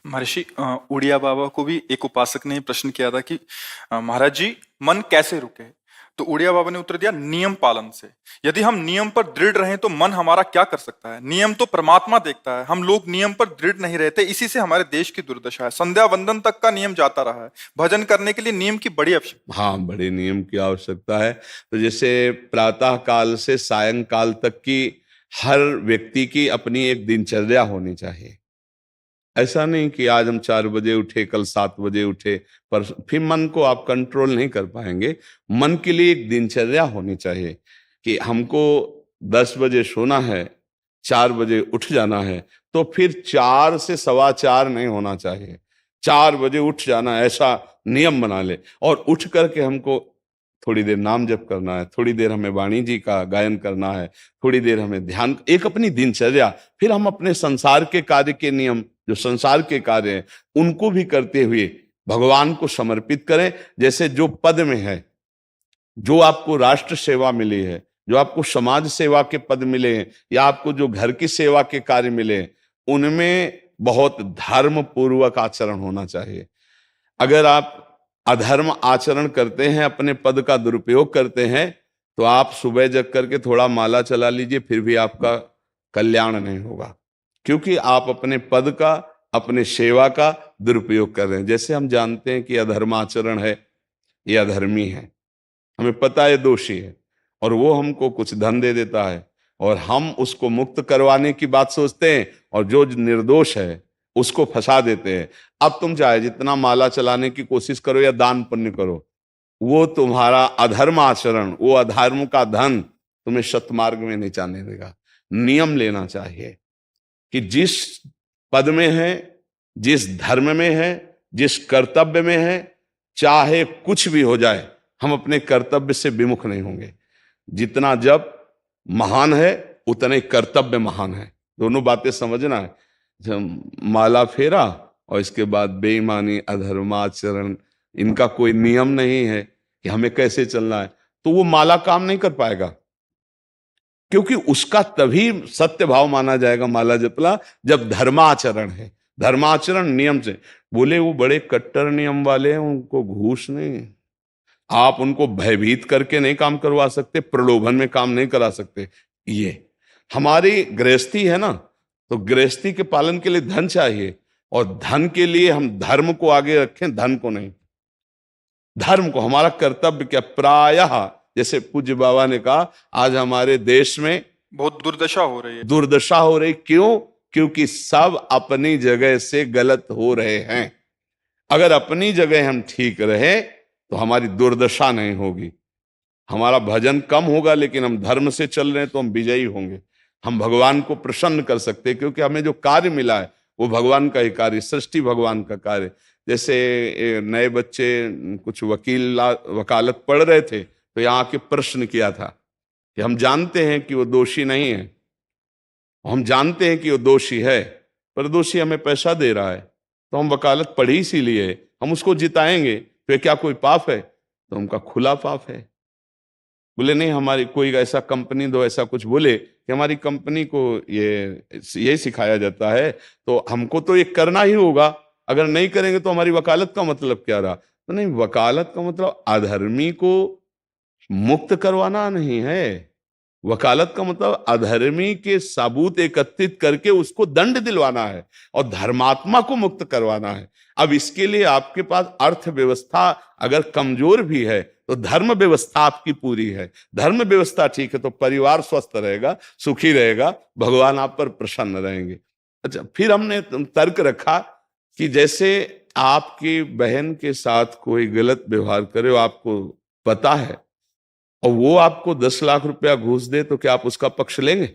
महर्षि उड़िया बाबा को भी एक उपासक ने प्रश्न किया था कि महाराज जी, मन कैसे रुके? तो उड़िया बाबा ने उत्तर दिया, नियम पालन से। यदि हम नियम पर दृढ़ रहें तो मन हमारा क्या कर सकता है? नियम तो परमात्मा देखता है। हम लोग नियम पर दृढ़ नहीं रहते, इसी से हमारे देश की दुर्दशा है। संध्या वंदन तक का नियम जाता रहा है। भजन करने के लिए नियम की बड़ी आवश्यकता। हाँ, बड़े नियम की आवश्यकता है। तो जैसे प्रातः काल से सायंकाल तक की हर व्यक्ति की अपनी एक दिनचर्या होनी चाहिए। ऐसा नहीं कि आज हम 4 बजे उठे, कल 7 बजे उठे, पर फिर मन को आप कंट्रोल नहीं कर पाएंगे। मन के लिए एक दिनचर्या होनी चाहिए कि हमको 10 बजे सोना है, 4 बजे उठ जाना है। तो फिर 4 से 4:15 नहीं होना चाहिए, 4 बजे उठ जाना, ऐसा नियम बना ले। और उठ करके हमको थोड़ी देर नाम जप करना है, थोड़ी देर हमें वाणी जी का गायन करना है, थोड़ी देर हमें ध्यान, एक अपनी दिनचर्या। फिर हम अपने संसार के कार्य के नियम, जो संसार के कार्य हैं, उनको भी करते हुए भगवान को समर्पित करें। जैसे जो पद में है, जो आपको राष्ट्र सेवा मिली है, जो आपको समाज सेवा के पद मिले हैं, या आपको जो घर की सेवा के कार्य मिले हैं, उनमें बहुत धर्म पूर्वक आचरण होना चाहिए। अगर आप अधर्म आचरण करते हैं, अपने पद का दुरुपयोग करते हैं, तो आप सुबह जग करके थोड़ा माला चला लीजिए, फिर भी आपका कल्याण नहीं होगा, क्योंकि आप अपने पद का, अपने सेवा का दुरुपयोग कर रहे हैं। जैसे हम जानते हैं कि अधर्म आचरण है, ये अधर्मी है, हमें पता है दोषी है, और वो हमको कुछ धन दे देता है, और हम उसको मुक्त करवाने की बात सोचते हैं, और जो निर्दोष है उसको फंसा देते हैं। अब तुम चाहे जितना माला चलाने की कोशिश करो या दान पुण्य करो, वो तुम्हारा अधर्म आचरण, वो अधर्म का धन तुम्हें सतमार्ग में नहीं जाने देगा। नियम लेना चाहिए कि जिस पद में है, जिस धर्म में है, जिस कर्तव्य में है, चाहे कुछ भी हो जाए, हम अपने कर्तव्य से विमुख नहीं होंगे। जितना जप महान है, उतने कर्तव्य महान है। दोनों बातें समझना है। जब माला फेरा और इसके बाद बेईमानी, अधर्माचरण, इनका कोई नियम नहीं है कि हमें कैसे चलना है, तो वो माला काम नहीं कर पाएगा। क्योंकि उसका तभी सत्य भाव माना जाएगा माला जपला, जब धर्माचरण है। धर्माचरण नियम से। बोले वो बड़े कट्टर नियम वाले हैं, उनको घूस नहीं, आप उनको भयभीत करके नहीं काम करवा सकते, प्रलोभन में काम नहीं करा सकते। ये हमारी गृहस्थी है ना, तो गृहस्थी के पालन के लिए धन चाहिए, और धन के लिए हम धर्म को आगे रखें, धन को नहीं। धर्म को, हमारा कर्तव्य क्या, प्रायः जैसे पूज्य बाबा ने कहा, आज हमारे देश में बहुत दुर्दशा हो रही है। दुर्दशा हो रही, क्यों? क्योंकि सब अपनी जगह से गलत हो रहे हैं। अगर अपनी जगह हम ठीक रहे तो हमारी दुर्दशा नहीं होगी। हमारा भजन कम होगा, लेकिन हम धर्म से चल रहे हैं तो हम विजयी होंगे। हम भगवान को प्रसन्न कर सकते हैं, क्योंकि हमें जो कार्य मिला है वो भगवान का ही कार्य, सृष्टि भगवान का कार्य। जैसे नए बच्चे कुछ वकालत पढ़ रहे थे, तो यहाँ के प्रश्न किया था कि हम जानते हैं कि वो दोषी नहीं है, हम जानते हैं कि वो दोषी है, पर दोषी हमें पैसा दे रहा है, तो हम वकालत पढ़ी इसीलिए, हम उसको जिताएंगे, तो क्या कोई पाप है? तो उनका खुला पाप है। बोले नहीं, हमारी कोई ऐसा कंपनी दो, ऐसा कुछ बोले कि हमारी कंपनी को ये सिखाया जाता है, तो हमको तो ये करना ही होगा, अगर नहीं करेंगे तो हमारी वकालत का मतलब क्या रहा? तो नहीं, वकालत का मतलब अधर्मी को मुक्त करवाना नहीं है। वकालत का मतलब अधर्मी के सबूत एकत्रित करके उसको दंड दिलवाना है, और धर्मात्मा को मुक्त करवाना है। अब इसके लिए आपके पास अर्थव्यवस्था अगर कमजोर भी है, तो धर्म व्यवस्था आपकी पूरी है। धर्म व्यवस्था ठीक है तो परिवार स्वस्थ रहेगा, सुखी रहेगा, भगवान आप पर प्रसन्न रहेंगे। अच्छा, फिर हमने तर्क रखा कि जैसे आपकी बहन के साथ कोई गलत व्यवहार करे, आपको पता है, और वो आपको 10 लाख रुपया घूस दे, तो क्या आप उसका पक्ष लेंगे?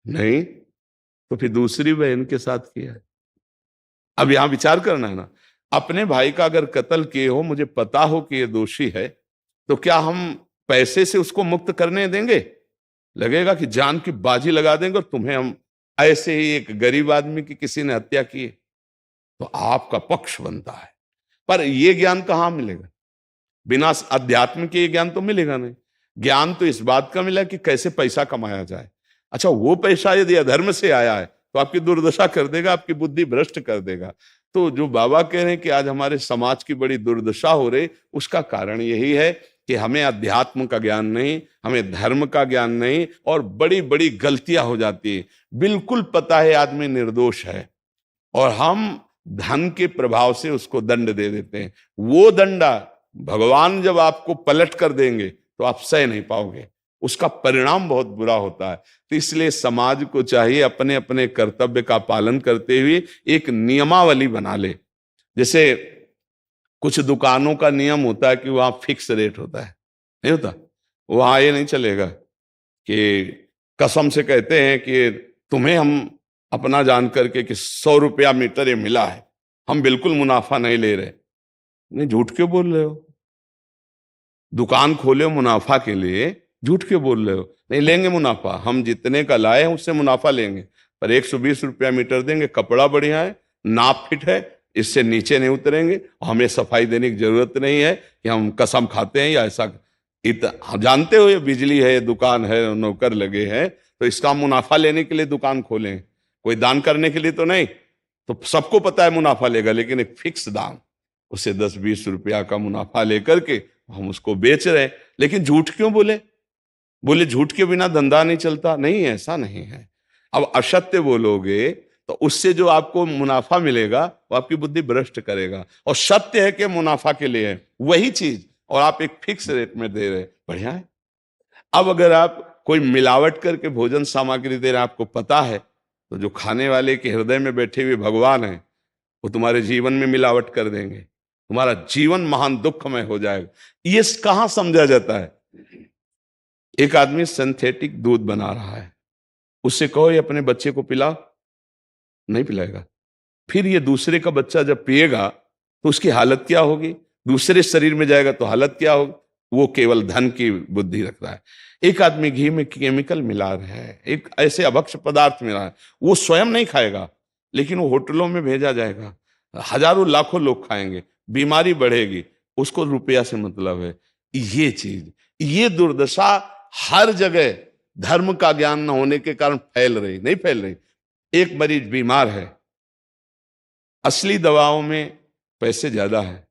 नहीं। तो फिर दूसरी बहन के साथ किया है। अब यहां विचार करना है ना, अपने भाई का अगर कत्ल किए हो, मुझे पता हो कि ये दोषी है, तो क्या हम पैसे से उसको मुक्त करने देंगे? लगेगा कि जान की बाजी लगा देंगे, और तुम्हें हम, ऐसे ही एक गरीब आदमी की किसी ने हत्या की है, तो आपका पक्ष बनता है। पर यह ज्ञान कहां मिलेगा? बिना अध्यात्म के ज्ञान तो मिलेगा नहीं। ज्ञान तो इस बात का मिला कि कैसे पैसा कमाया जाए। अच्छा, वो पैसा यदि अधर्म से आया है तो आपकी दुर्दशा कर देगा, आपकी बुद्धि भ्रष्ट कर देगा। तो जो बाबा कह रहे हैं कि आज हमारे समाज की बड़ी दुर्दशा हो रही, उसका कारण यही है कि हमें अध्यात्म का ज्ञान नहीं, हमें धर्म का ज्ञान नहीं, और बड़ी बड़ी गलतियां हो जाती है। बिल्कुल पता है आदमी निर्दोष है और हम धन के प्रभाव से उसको दंड दे देते हैं। वो दंडा भगवान जब आपको पलट कर देंगे तो आप सह नहीं पाओगे, उसका परिणाम बहुत बुरा होता है। तो इसलिए समाज को चाहिए अपने अपने कर्तव्य का पालन करते हुए एक नियमावली बना ले। जैसे कुछ दुकानों का नियम होता है कि वहां फिक्स रेट होता है, नहीं होता? वहां ये नहीं चलेगा कि कसम से कहते हैं कि तुम्हें हम अपना जान करके कि 100 रुपया मीटर ये मिला है, हम बिल्कुल मुनाफा नहीं ले रहे। नहीं, झूठ क्यों बोल रहे हो? दुकान खोले हो मुनाफा के लिए, झूठ क्यों बोल रहे हो? नहीं लेंगे मुनाफा, हम जितने का लाए हैं उससे मुनाफा लेंगे, पर 120 रुपया मीटर देंगे, कपड़ा बढ़िया है, नाप फिट है, इससे नीचे नहीं उतरेंगे, हमें सफाई देने की जरूरत नहीं है कि हम कसम खाते हैं या ऐसा। जानते हो ये बिजली है, दुकान है, नौकर लगे हैं, तो इसका मुनाफा लेने के लिए दुकान खोलें, कोई दान करने के लिए तो नहीं। तो सबको पता है मुनाफा लेगा, लेकिन एक फिक्स दाम, उसे 10-20 रुपया का मुनाफा लेकर के हम उसको बेच रहे हैं। लेकिन झूठ क्यों बोले? बोले झूठ के बिना धंधा नहीं चलता। नहीं, ऐसा नहीं है। अब असत्य बोलोगे तो उससे जो आपको मुनाफा मिलेगा वो आपकी बुद्धि भ्रष्ट करेगा, और सत्य है कि मुनाफा के लिए है वही चीज, और आप एक फिक्स रेट में दे रहे, बढ़िया है। अब अगर आप कोई मिलावट करके भोजन सामग्री दे रहे हैं, आपको पता है, तो जो खाने वाले के हृदय में बैठे हुए भगवान हैं वो तुम्हारे जीवन में मिलावट कर देंगे, तुम्हारा जीवन महान दुखमय हो जाएगा। ये कहां समझा जाता है? एक आदमी सिंथेटिक दूध बना रहा है, उससे कहो ये अपने बच्चे को पिला, नहीं पिलाएगा। फिर ये दूसरे का बच्चा जब पिएगा तो उसकी हालत क्या होगी? दूसरे शरीर में जाएगा तो हालत क्या होगी? वो केवल धन की बुद्धि रख रहा है। एक आदमी घी में केमिकल मिला रहा है, एक ऐसे अभक्ष पदार्थ मिला है, वो स्वयं नहीं खाएगा, लेकिन वो होटलों में भेजा जाएगा, हजारों लाखों लोग खाएंगे, बीमारी बढ़ेगी, उसको रुपया से मतलब है। ये चीज, ये दुर्दशा हर जगह धर्म का ज्ञान न होने के कारण फैल रही, नहीं फैल रही। एक मरीज बीमार है, असली दवाओं में पैसे ज्यादा है,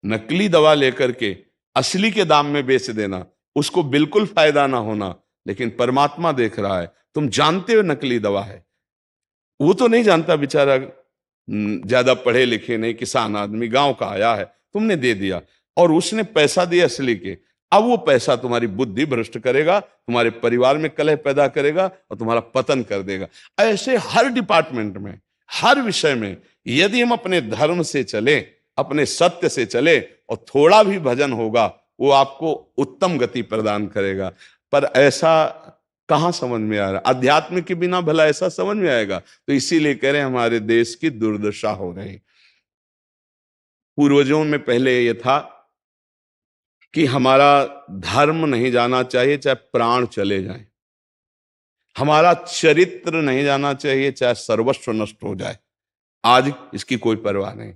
नकली दवा लेकर के असली के दाम में बेच देना, उसको बिल्कुल फायदा ना होना। लेकिन परमात्मा देख रहा है, तुम जानते हो नकली दवा है, वो तो नहीं जानता बेचारा, ज्यादा पढ़े लिखे नहीं, किसान आदमी गांव का आया है, तुमने दे दिया और उसने पैसा दिया असली के। अब वो पैसा तुम्हारी बुद्धि भ्रष्ट करेगा, तुम्हारे परिवार में कलह पैदा करेगा और तुम्हारा पतन कर देगा। ऐसे हर डिपार्टमेंट में, हर विषय में यदि हम अपने धर्म से चले, अपने सत्य से चले और थोड़ा भी भजन होगा, वो आपको उत्तम गति प्रदान करेगा। पर ऐसा कहां समझ में आ रहा? अध्यात्म के बिना भला ऐसा समझ में आएगा? तो इसीलिए कह रहे हैं हमारे देश की दुर्दशा हो रही। पूर्वजों में पहले यह था कि हमारा धर्म नहीं जाना चाहिए चाहे प्राण चले जाएं, हमारा चरित्र नहीं जाना चाहिए चाहे सर्वस्व नष्ट हो जाए। आज इसकी कोई परवाह नहीं,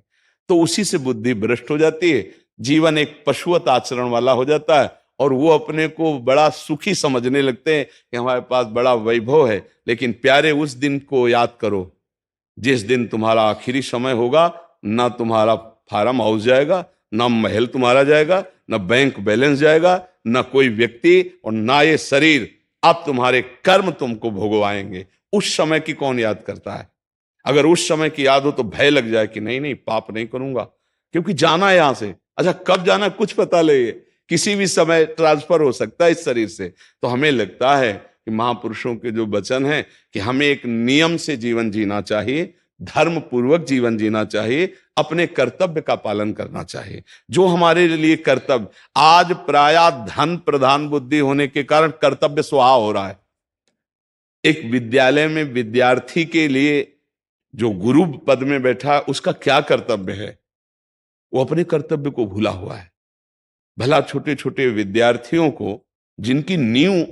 तो उसी से बुद्धि भ्रष्ट हो जाती है, जीवन एक पशुवत आचरण वाला हो जाता है, और वो अपने को बड़ा सुखी समझने लगते हैं कि हमारे पास बड़ा वैभव है। लेकिन प्यारे, उस दिन को याद करो जिस दिन तुम्हारा आखिरी समय होगा, ना तुम्हारा फार्म हाउस जाएगा, ना महल तुम्हारा जाएगा, ना बैंक बैलेंस जाएगा, ना कोई व्यक्ति, और ना ये शरीर। अब तुम्हारे कर्म तुमको भोगवाएंगे। उस समय की कौन याद करता है? अगर उस समय की याद हो तो भय लग जाए कि नहीं नहीं, पाप नहीं करूंगा, क्योंकि जाना है यहां से। अच्छा, कब जाना कुछ पता नहीं, किसी भी समय ट्रांसफर हो सकता है इस शरीर से। तो हमें लगता है कि महापुरुषों के जो वचन हैं कि हमें एक नियम से जीवन जीना चाहिए, धर्म पूर्वक जीवन जीना चाहिए, अपने कर्तव्य का पालन करना चाहिए। जो हमारे लिए कर्तव्य, आज प्रायः धन प्रधान बुद्धि होने के कारण कर्तव्य स्वाहा हो रहा है। एक विद्यालय में विद्यार्थी के लिए जो गुरु पद में बैठा, उसका क्या कर्तव्य है? वो अपने कर्तव्य को भूला हुआ है। भला छोटे छोटे विद्यार्थियों को, जिनकी नींव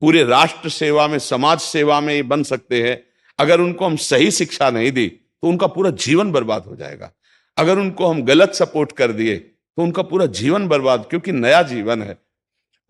पूरे राष्ट्र सेवा में, समाज सेवा में ये बन सकते हैं, अगर उनको हम सही शिक्षा नहीं दी तो उनका पूरा जीवन बर्बाद हो जाएगा। अगर उनको हम गलत सपोर्ट कर दिए तो उनका पूरा जीवन बर्बाद, क्योंकि नया जीवन है।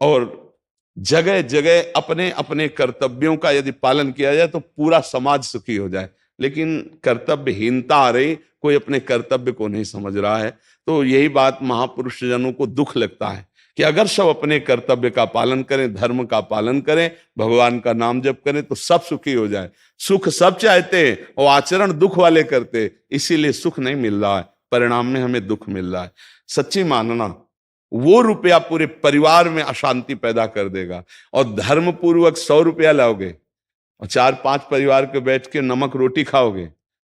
और जगह जगह अपने अपने कर्तव्यों का यदि पालन किया जाए तो पूरा समाज सुखी हो जाए। लेकिन कर्तव्यहीनता आ रही, कोई अपने कर्तव्य को नहीं समझ रहा है। तो यही बात महापुरुष जनों को दुख लगता है कि अगर सब अपने कर्तव्य का पालन करें, धर्म का पालन करें, भगवान का नाम जप करें तो सब सुखी हो जाए। सुख सब चाहते हैं और आचरण दुख वाले करते, इसीलिए सुख नहीं मिल रहा है, परिणाम में हमें दुख मिल रहा है। सच्ची मानना, वो रुपया पूरे परिवार में अशांति पैदा कर देगा। और धर्म पूर्वक 100 रुपया लाओगे और 4-5 परिवार के बैठ के नमक रोटी खाओगे,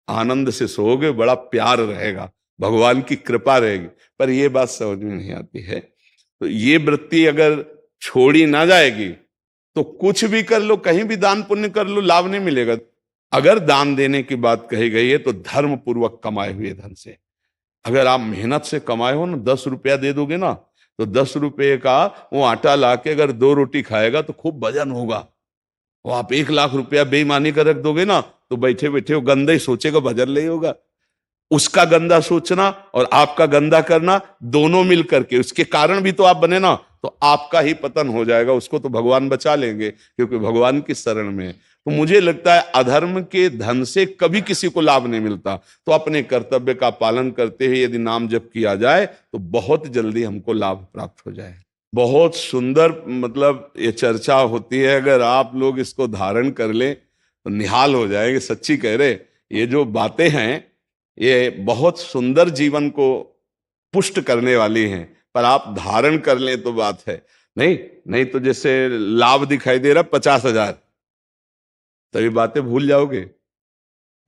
आनंद से सोओगे, बड़ा प्यार रहेगा, भगवान की कृपा रहेगी। पर ये बात समझ में नहीं आती है। तो ये वृत्ति अगर छोड़ी ना जाएगी तो कुछ भी कर लो, कहीं भी दान पुण्य कर लो, लाभ नहीं मिलेगा। अगर दान देने की बात कही गई है तो धर्म पूर्वक कमाए हुए धन से। अगर आप मेहनत से कमाए हो ना, 10 रुपया दे दोगे ना, तो 10 रुपये का वो आटा लाके अगर 2 रोटी खाएगा तो खूब वजन होगा। वो आप 1 लाख रुपया बेईमानी कर रख दोगे ना, तो बैठे बैठे वो गंदा ही सोचेगा, भजन नहीं होगा। उसका गंदा सोचना और आपका गंदा करना, दोनों मिल करके, उसके कारण भी तो आप बने ना, तो आपका ही पतन हो जाएगा। उसको तो भगवान बचा लेंगे क्योंकि भगवान की शरण में है। तो मुझे लगता है अधर्म के धन से कभी किसी को लाभ नहीं मिलता। तो अपने कर्तव्य का पालन करते हुए यदि नाम जप किया जाए तो बहुत जल्दी हमको लाभ प्राप्त हो जाए। बहुत सुंदर, मतलब ये चर्चा होती है, अगर आप लोग इसको धारण कर लें तो निहाल हो जाएंगे। सच्ची कह रहे, ये जो बातें हैं ये बहुत सुंदर जीवन को पुष्ट करने वाली हैं, पर आप धारण कर लें तो बात है। नहीं तो जैसे लाभ दिखाई दे रहा 50,000, तभी बातें भूल जाओगे,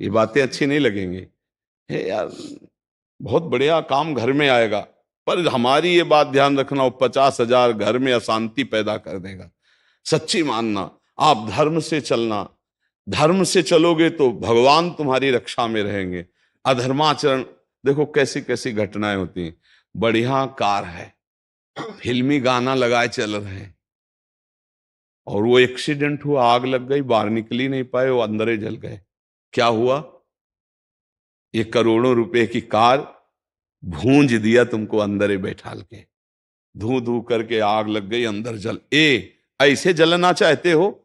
ये बातें अच्छी नहीं लगेंगी। हे यार, बहुत बढ़िया काम घर में आएगा, पर हमारी ये बात ध्यान रखना, वो 50,000 घर में अशांति पैदा कर देगा। सच्ची मानना, आप धर्म से चलना, धर्म से चलोगे तो भगवान तुम्हारी रक्षा में रहेंगे। अधर्माचरण, देखो कैसी कैसी घटनाएं होती हैं। बढ़िया कार है, फिल्मी गाना लगाए चल रहे हैं, और वो एक्सीडेंट हुआ, आग लग गई, बाहर निकल ही नहीं पाए, वो अंदर ही जल गए। क्या हुआ? ये करोड़ों रुपए की कार भूंज दिया तुमको अंदर ही बैठाल के, धू धू करके आग लग गई, अंदर जल। ऐसे जलना चाहते हो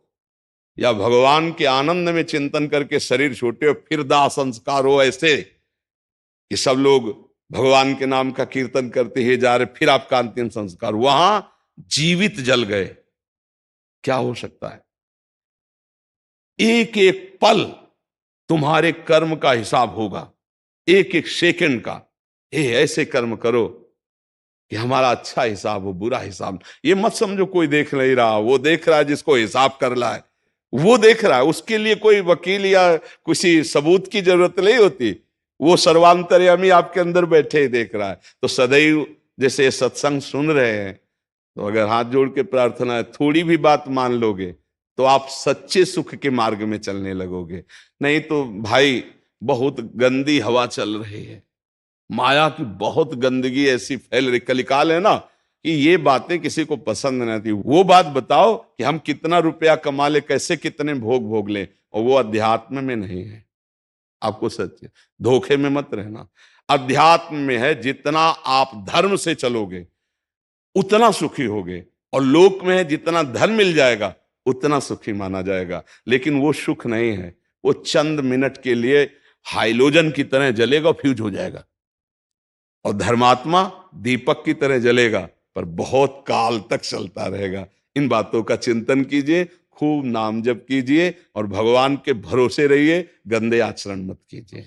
या भगवान के आनंद में चिंतन करके शरीर छोटे हो फिर दाह संस्कार हो, ऐसे कि सब लोग भगवान के नाम का कीर्तन करते ही जा रहे, फिर आपका अंतिम संस्कार वहां जीवित जल गए? क्या हो सकता है? एक एक पल तुम्हारे कर्म का हिसाब होगा, एक एक सेकंड का। ऐसे कर्म करो कि हमारा अच्छा हिसाब हो, बुरा हिसाब। ये मत समझो कोई देख नहीं रहा, वो देख रहा है, जिसको हिसाब करना है वो देख रहा है। उसके लिए कोई वकील या किसी सबूत की जरूरत नहीं होती, वो सर्वांतर्यामी आपके अंदर बैठे ही देख रहा है। तो सदैव जैसे सत्संग सुन रहे हैं, तो अगर हाथ जोड़ के प्रार्थना है, थोड़ी भी बात मान लोगे तो आप सच्चे सुख के मार्ग में चलने लगोगे। नहीं तो भाई बहुत गंदी हवा चल रही है, माया की बहुत गंदगी ऐसी फैल रही, कलिकाल है ना, कि ये बातें किसी को पसंद नहीं आती। वो बात बताओ कि हम कितना रुपया कमा ले, कैसे कितने भोग भोग ले, और वो अध्यात्म में नहीं है। आपको सच धोखे में मत रहना, अध्यात्म में है। जितना आप धर्म से चलोगे उतना सुखी होगे, और लोक में है जितना धन मिल जाएगा उतना सुखी माना जाएगा। लेकिन वो सुख नहीं है, वो चंद मिनट के लिए हाइलोजन की तरह जलेगा, फ्यूज हो जाएगा। और धर्मात्मा दीपक की तरह जलेगा, पर बहुत काल तक चलता रहेगा। इन बातों का चिंतन कीजिए, खूब नाम जप कीजिए और भगवान के भरोसे रहिए, गंदे आचरण मत कीजिए।